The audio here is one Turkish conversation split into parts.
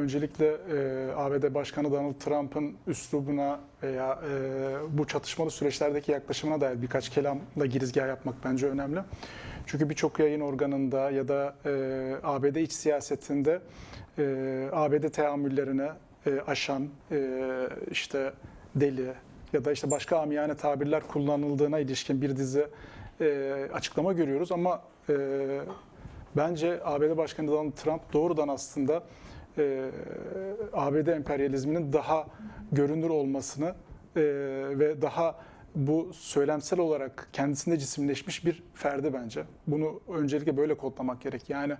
öncelikle ABD Başkanı Donald Trump'ın üslubuna veya bu çatışmalı süreçlerdeki yaklaşımına dair birkaç kelamla girizgah yapmak bence önemli. Çünkü birçok yayın organında ya da ABD iç siyasetinde ABD teamüllerine aşan, işte deli ya da işte başka amiyane tabirler kullanıldığına ilişkin bir dizi açıklama görüyoruz ama bence ABD Başkanı Donald Trump doğrudan aslında ABD emperyalizminin daha görünür olmasını ve daha bu söylemsel olarak kendisinde cisimleşmiş bir ferdi bence. Bunu öncelikle böyle kodlamak gerek. Yani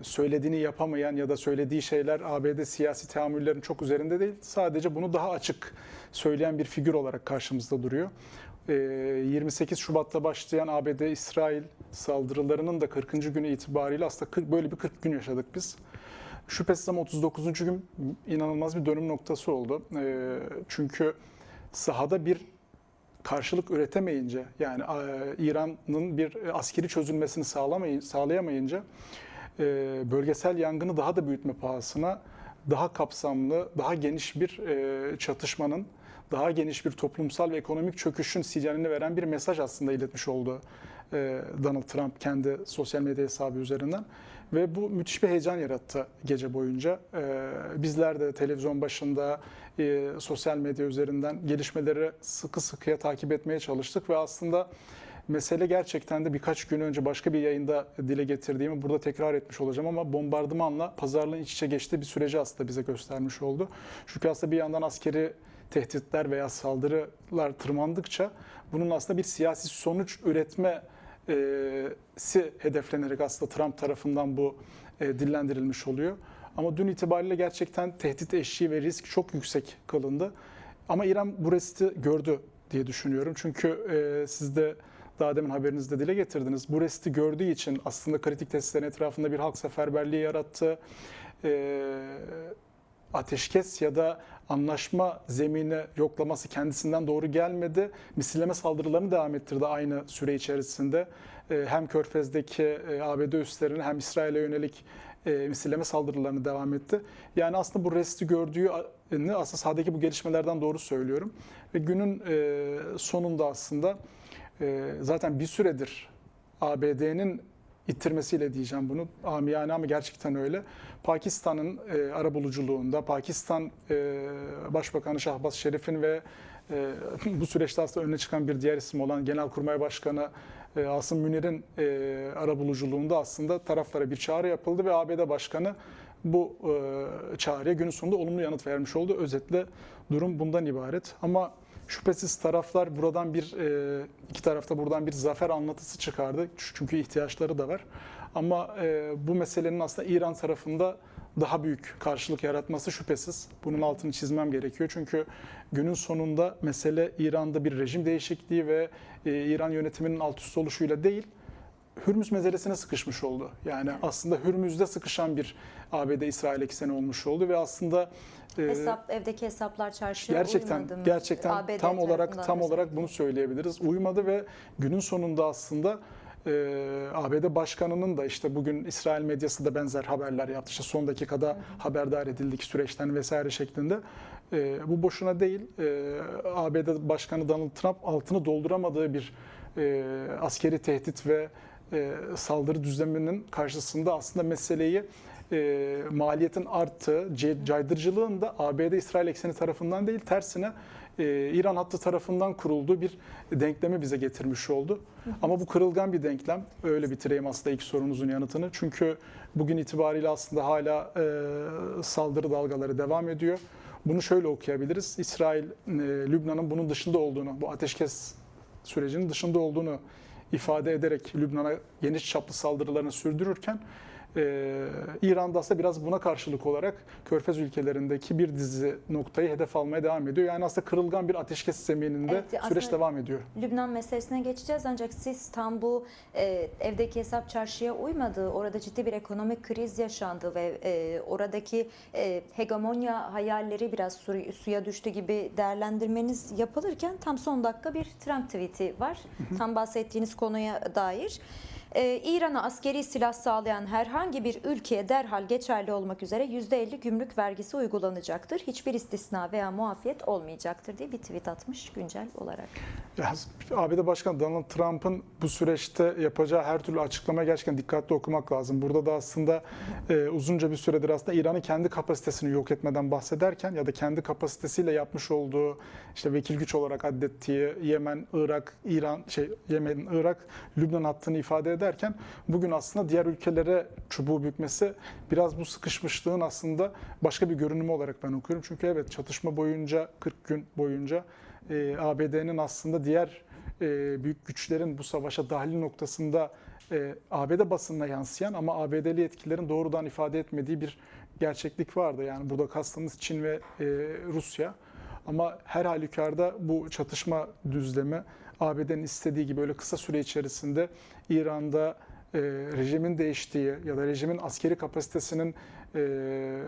söylediğini yapamayan ya da söylediği şeyler ABD siyasi teamüllerin çok üzerinde değil. Sadece bunu daha açık söyleyen bir figür olarak karşımızda duruyor. 28 Şubat'ta başlayan ABD-İsrail saldırılarının da 40. günü itibariyle aslında böyle bir 40 gün yaşadık biz. Şüphesiz ama 39. gün inanılmaz bir dönüm noktası oldu. Çünkü sahada bir karşılık üretemeyince, yani İran'ın bir askeri çözülmesini sağlayamayınca bölgesel yangını daha da büyütme pahasına daha kapsamlı, daha geniş bir çatışmanın, daha geniş bir toplumsal ve ekonomik çöküşün sinyalini veren bir mesaj aslında iletmiş oldu Donald Trump kendi sosyal medya hesabı üzerinden. Ve bu müthiş bir heyecan yarattı gece boyunca. Bizler de televizyon başında, sosyal medya üzerinden gelişmeleri sıkı sıkıya takip etmeye çalıştık ve aslında mesele gerçekten de birkaç gün önce başka bir yayında dile getirdiğimi burada tekrar etmiş olacağım ama bombardımanla pazarlığın iç içe geçtiği bir süreci aslında bize göstermiş oldu. Çünkü aslında bir yandan askeri tehditler veya saldırılar tırmandıkça bunun aslında bir siyasi sonuç üretmesi hedeflenerek aslında Trump tarafından bu dillendirilmiş oluyor. Ama dün itibariyle gerçekten tehdit eşiği ve risk çok yüksek kılındı. Ama İran bu riski gördü diye düşünüyorum. Çünkü siz de daha demin haberinizde dile getirdiniz. Bu riski gördüğü için aslında kritik tesislerin etrafında bir halk seferberliği yarattı. Ateşkes ya da anlaşma zemini yoklaması kendisinden doğru gelmedi. Misilleme saldırılarını devam ettirdi aynı süre içerisinde. Hem Körfez'deki ABD üslerine hem İsrail'e yönelik misilleme saldırılarını devam etti. Yani aslında bu resti gördüğünü aslında sahadaki bu gelişmelerden doğru söylüyorum. Ve günün sonunda aslında zaten bir süredir ABD'nin ittirmesiyle diyeceğim bunu. Amiyane ama gerçekten öyle. Pakistan'ın arabuluculuğunda, Pakistan Başbakanı Şahbaz Şerif'in ve bu süreçte aslında öne çıkan bir diğer isim olan Genelkurmay Başkanı Asım Münir'in arabuluculuğunda aslında taraflara bir çağrı yapıldı ve ABD Başkanı bu çağrıya günün sonunda olumlu yanıt vermiş oldu. Özetle durum bundan ibaret. Ama şüphesiz taraflar buradan iki tarafta buradan bir zafer anlatısı çıkardı. Çünkü ihtiyaçları da var. Ama bu meselenin aslında İran tarafında daha büyük karşılık yaratması şüphesiz. Bunun altını çizmem gerekiyor. Çünkü günün sonunda mesele İran'da bir rejim değişikliği ve İran yönetiminin alt üst oluşuyla değil, Hürmüz meselesine sıkışmış oldu. Yani aslında Hürmüz'de sıkışan bir ABD-İsrail ekseni olmuş oldu ve aslında evdeki hesaplar çarşıya uymadı mı? Gerçekten ABD tam olarak bunu söyleyebiliriz. Uymadı ve günün sonunda aslında ABD Başkanı'nın da işte bugün İsrail medyası da benzer haberler yaptı. İşte son dakikada haberdar edildik süreçten vesaire şeklinde. Bu boşuna değil. ABD Başkanı Donald Trump altını dolduramadığı bir askeri tehdit ve saldırı düzleminin karşısında aslında meseleyi maliyetin arttığı, caydırıcılığın da ABD-İsrail ekseni tarafından değil, tersine İran hattı tarafından kurulduğu bir denklemi bize getirmiş oldu. Ama bu kırılgan bir denklem. Öyle bitireyim aslında ilk sorunuzun yanıtını. Çünkü bugün itibariyle aslında hala saldırı dalgaları devam ediyor. Bunu şöyle okuyabiliriz. İsrail, Lübnan'ın bunun dışında olduğunu, bu ateşkes sürecinin dışında olduğunu ifade ederek Lübnan'a geniş çaplı saldırılarını sürdürürken İran'da aslında biraz buna karşılık olarak Körfez ülkelerindeki bir dizi noktayı hedef almaya devam ediyor. Yani aslında kırılgan bir ateşkes zemininde süreç devam ediyor. Lübnan meselesine geçeceğiz ancak siz tam bu evdeki hesap çarşıya uymadı. Orada ciddi bir ekonomik kriz yaşandı ve oradaki hegemonya hayalleri biraz suya düştü gibi değerlendirmeniz yapılırken tam son dakika bir Trump tweet'i var. Tam bahsettiğiniz konuya dair. İran'a askeri silah sağlayan herhangi bir ülkeye derhal geçerli olmak üzere %50 gümrük vergisi uygulanacaktır. Hiçbir istisna veya muafiyet olmayacaktır diye bir tweet atmış güncel olarak. Ya, ABD Başkanı Donald Trump'ın bu süreçte yapacağı her türlü açıklamaya gerçekten dikkatli okumak lazım. Burada da aslında uzunca bir süredir aslında İran'ın kendi kapasitesini yok etmeden bahsederken ya da kendi kapasitesiyle yapmış olduğu işte vekil güç olarak addettiği Yemen, Irak, Yemen, Irak, Lübnan hattını ifade ederken bugün aslında diğer ülkelere çubuğu bükmesi biraz bu sıkışmışlığın aslında başka bir görünümü olarak ben okuyorum. Çünkü evet, çatışma boyunca 40 gün boyunca ABD'nin aslında diğer büyük güçlerin bu savaşa dahil noktasında ABD basınına yansıyan ama ABD'li yetkililerin doğrudan ifade etmediği bir gerçeklik vardı. Yani burada kastımız Çin ve Rusya. Ama her halükarda bu çatışma düzlemi ABD'nin istediği gibi öyle kısa süre içerisinde İran'da rejimin değiştiği ya da rejimin askeri kapasitesinin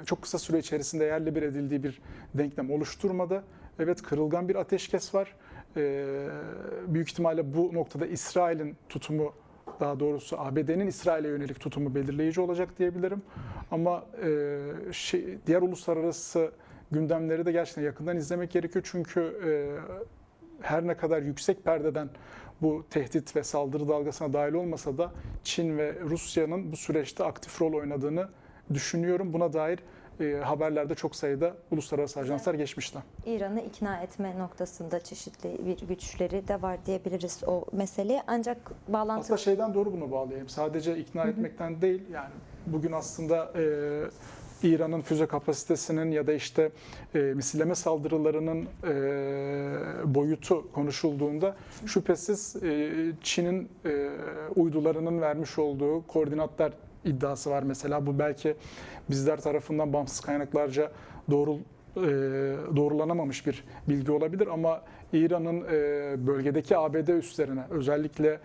çok kısa süre içerisinde yerle bir edildiği bir denklem oluşturmadı. Evet, kırılgan bir ateşkes var. Büyük ihtimalle bu noktada İsrail'in tutumu, daha doğrusu ABD'nin İsrail'e yönelik tutumu belirleyici olacak diyebilirim. Ama diğer uluslararası gündemleri de gerçekten yakından izlemek gerekiyor. Çünkü her ne kadar yüksek perdeden bu tehdit ve saldırı dalgasına dahil olmasa da Çin ve Rusya'nın bu süreçte aktif rol oynadığını düşünüyorum. Buna dair haberlerde çok sayıda uluslararası ajanslar geçmişler. İran'ı ikna etme noktasında çeşitli bir güçleri de var diyebiliriz o meseleye. Ancak bağlantı... Aslında şeyden doğru bunu bağlayayım. Sadece ikna etmekten değil. Yani bugün aslında İran'ın füze kapasitesinin ya da işte misilleme saldırılarının boyutu konuşulduğunda şüphesiz Çin'in uydularının vermiş olduğu koordinatlar iddiası var mesela. Bu belki bizler tarafından bağımsız kaynaklarca doğrulanamamış bir bilgi olabilir ama İran'ın bölgedeki ABD üslerine, özellikle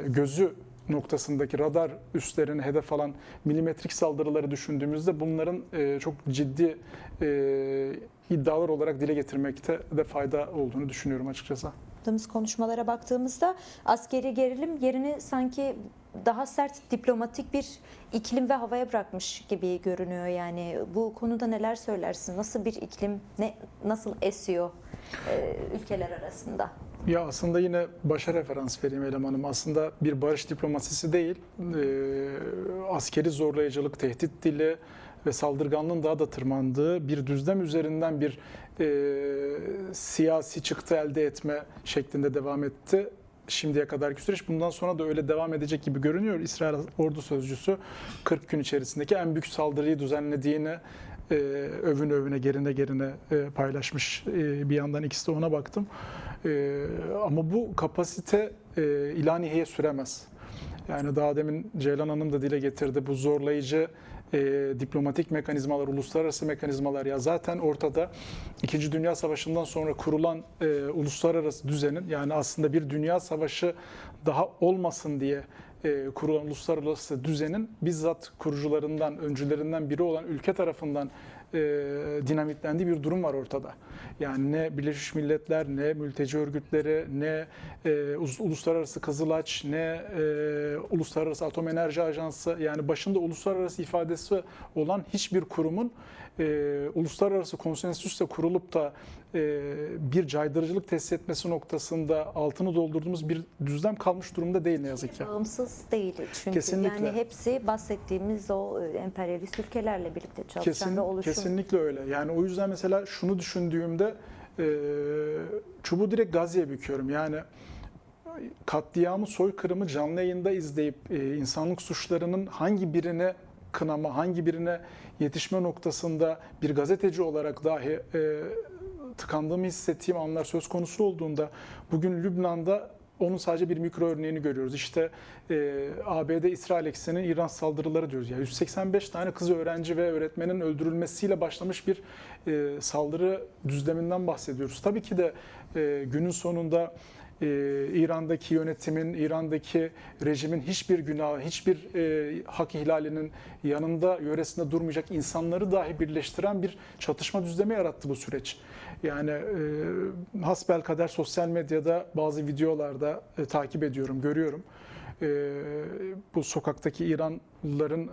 gözü noktasındaki radar üslerini hedef alan milimetrik saldırıları düşündüğümüzde bunların çok ciddi iddialar olarak dile getirmekte de fayda olduğunu düşünüyorum açıkçası. Yaptığımız konuşmalara baktığımızda askeri gerilim yerini sanki daha sert diplomatik bir iklim ve havaya bırakmış gibi görünüyor. Yani bu konuda neler söylersin? Nasıl bir iklim, nasıl esiyor ülkeler arasında? Ya aslında yine başa referans vereyim Elem Hanım. Aslında bir barış diplomasisi değil, askeri zorlayıcılık, tehdit dili ve saldırganlığın daha da tırmandığı bir düzlem üzerinden bir siyasi çıktı elde etme şeklinde devam etti. Şimdiye kadarki süreç bundan sonra da öyle devam edecek gibi görünüyor. İsrail ordu sözcüsü 40 gün içerisindeki en büyük saldırıyı düzenlediğini övüne övüne gerine paylaşmış. Bir yandan ikisi de ona baktım. Ama bu kapasite ilaniheye süremez. Yani daha demin Ceylan Hanım da dile getirdi. Bu zorlayıcı diplomatik mekanizmalar, uluslararası mekanizmalar ya zaten ortada. İkinci Dünya Savaşı'ndan sonra kurulan uluslararası düzenin, yani aslında bir dünya savaşı daha olmasın diye kurulan uluslararası düzenin bizzat kurucularından, öncülerinden biri olan ülke tarafından dinamitlendiği bir durum var ortada. Yani ne Birleşmiş Milletler, ne mülteci örgütleri, ne Uluslararası Kızılaç, ne Uluslararası Atom Enerji Ajansı, yani başında uluslararası ifadesi olan hiçbir kurumun uluslararası konsensüsle kurulup da bir caydırıcılık tesis etmesi noktasında altını doldurduğumuz bir düzlem kalmış durumda değil ne yazık ki. Bağımsız değil çünkü. Kesinlikle. Yani hepsi bahsettiğimiz o emperyalist ülkelerle birlikte çalışan bir oluşum. Kesinlikle öyle. Yani o yüzden mesela şunu düşündüğümde çubuğu direkt Gazze'ye büküyorum. Yani katliamı, soykırımı canlı yayında izleyip insanlık suçlarının hangi birine kınama, hangi birine yetişme noktasında bir gazeteci olarak dahi tıkandığımı hissettiğim anlar söz konusu olduğunda bugün Lübnan'da onun sadece bir mikro örneğini görüyoruz. İşte ABD-İsrail ekseninin İran saldırıları diyoruz. Ya 185 tane kız öğrenci ve öğretmenin öldürülmesiyle başlamış bir saldırı düzleminden bahsediyoruz. Tabii ki de günün sonunda İran'daki yönetimin, İran'daki rejimin hiçbir günahı, hiçbir hak ihlalinin yanında, yöresinde durmayacak insanları dahi birleştiren bir çatışma düzlemi yarattı bu süreç. Yani hasbelkader sosyal medyada bazı videolarda takip ediyorum, görüyorum. bu sokaktaki İranlıların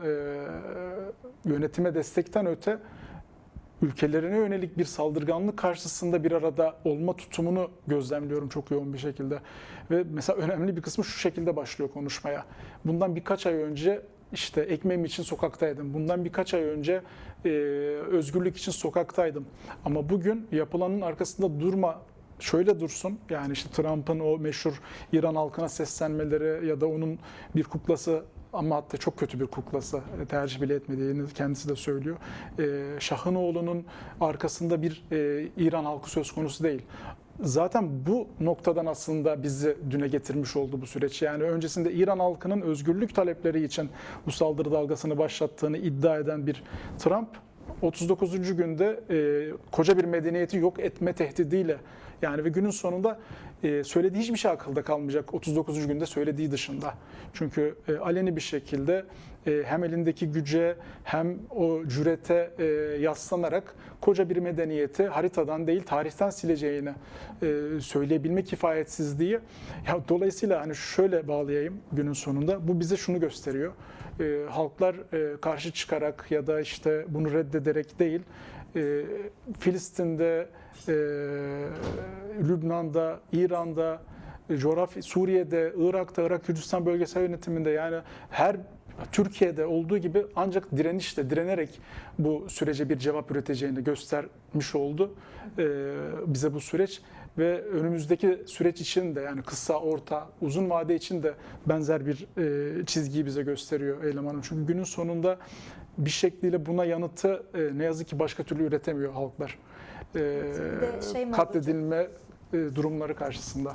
yönetime destekten öte ülkelerine yönelik bir saldırganlık karşısında bir arada olma tutumunu gözlemliyorum çok yoğun bir şekilde. Ve mesela önemli bir kısmı şu şekilde başlıyor konuşmaya. Bundan birkaç ay önce işte ekmeğim için sokaktaydım. Bundan birkaç ay önce özgürlük için sokaktaydım. Ama bugün yapılanın arkasında durma, şöyle dursun. Yani işte Trump'ın o meşhur İran halkına seslenmeleri ya da onun bir kuklası, ama hatta çok kötü bir kuklası, tercih bile etmediğini kendisi de söylüyor. Şah'ın oğlunun arkasında bir İran halkı söz konusu değil. Zaten bu noktadan aslında bizi düne getirmiş oldu bu süreç. Yani öncesinde İran halkının özgürlük talepleri için bu saldırı dalgasını başlattığını iddia eden bir Trump, 39. günde koca bir medeniyeti yok etme tehdidiyle, yani ve günün sonunda söylediği hiçbir şey akılda kalmayacak 39. günde söylediği dışında. Çünkü aleni bir şekilde hem elindeki güce hem o cürete yaslanarak koca bir medeniyeti haritadan değil tarihten sileceğini söyleyebilme kifayetsizliği. Ya dolayısıyla hani şöyle bağlayayım günün sonunda, bu bize şunu gösteriyor. Halklar karşı çıkarak ya da işte bunu reddederek değil, Filistin'de, Lübnan'da, İran'da, Suriye'de, Irak'ta, Irak Kürdistan bölgesel yönetiminde, yani her Türkiye'de olduğu gibi ancak direnişle, direnerek bu sürece bir cevap üreteceğini göstermiş oldu bize bu süreç. Ve önümüzdeki süreç için de, yani kısa, orta, uzun vade için de benzer bir çizgiyi bize gösteriyor Eylem Hanım. Çünkü günün sonunda bir şekliyle buna yanıtı ne yazık ki başka türlü üretemiyor halklar. Katledilme Durumları karşısında.